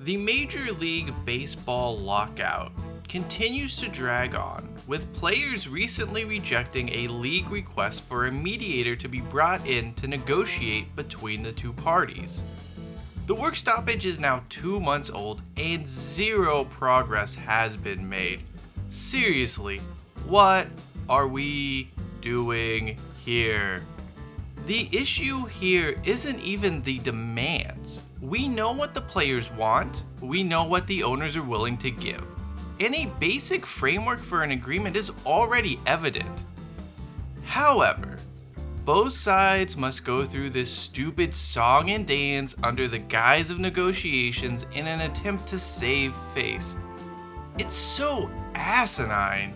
The Major League Baseball lockout continues to drag on, with players recently rejecting a league request for a mediator to be brought in to negotiate between the two parties. The work stoppage is now 2 months old and zero progress has been made. Seriously, what are we doing here? The issue here isn't even the demands. We know what the players want, we know what the owners are willing to give, and a basic framework for an agreement is already evident. However, both sides must go through this stupid song and dance under the guise of negotiations in an attempt to save face. It's so asinine.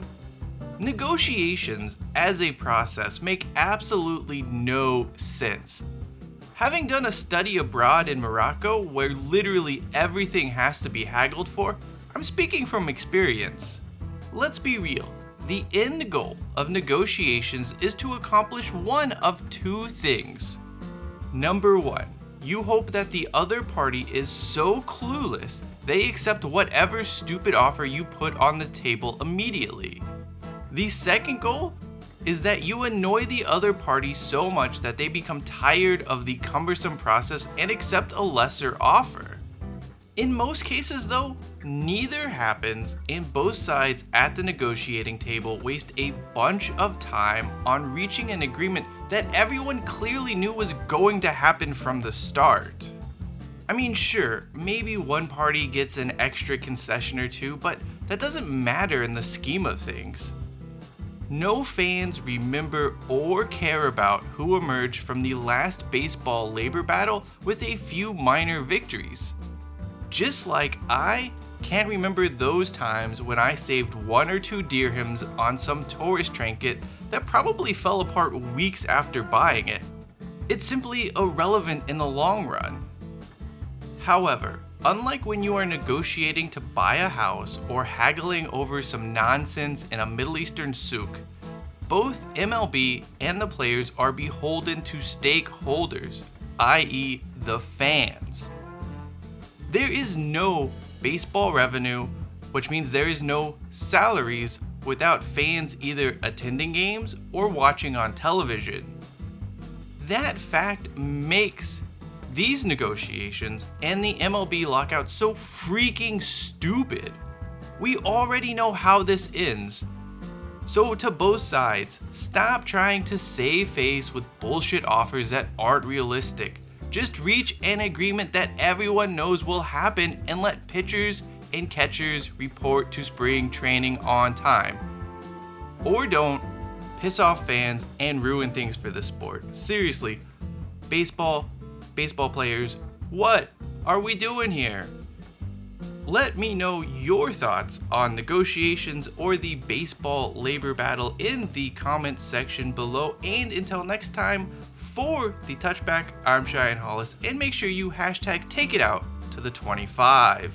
Negotiations as a process make absolutely no sense. Having done a study abroad in Morocco where literally everything has to be haggled for, I'm speaking from experience. Let's be real, the end goal of negotiations is to accomplish one of two things. Number one, you hope that the other party is so clueless they accept whatever stupid offer you put on the table immediately. The second goal is that you annoy the other party so much that they become tired of the cumbersome process and accept a lesser offer. In most cases though, neither happens and both sides at the negotiating table waste a bunch of time on reaching an agreement that everyone clearly knew was going to happen from the start. I mean, sure, maybe one party gets an extra concession or two, but that doesn't matter in the scheme of things. No fans remember or care about who emerged from the last baseball labor battle with a few minor victories. Just like I can't remember those times when I saved 1 or 2 dirhams on some tourist trinket that probably fell apart weeks after buying it. It's simply irrelevant in the long run. However, unlike when you are negotiating to buy a house or haggling over some nonsense in a Middle Eastern souk, both MLB and the players are beholden to stakeholders, i.e. the fans. There is no baseball revenue, which means there is no salaries without fans either attending games or watching on television. That fact makes these negotiations and the MLB lockout so freaking stupid. We already know how this ends. So to both sides, stop trying to save face with bullshit offers that aren't realistic. Just reach an agreement that everyone knows will happen and let pitchers and catchers report to spring training on time. Or don't piss off fans and ruin things for the sport. Seriously, baseball players, what are we doing here? Let me know your thoughts on negotiations or the baseball labor battle in the comments section below. And until next time, for the Touchback, I'm Cheyenne Hollis, and make sure you hashtag take it out to the 25.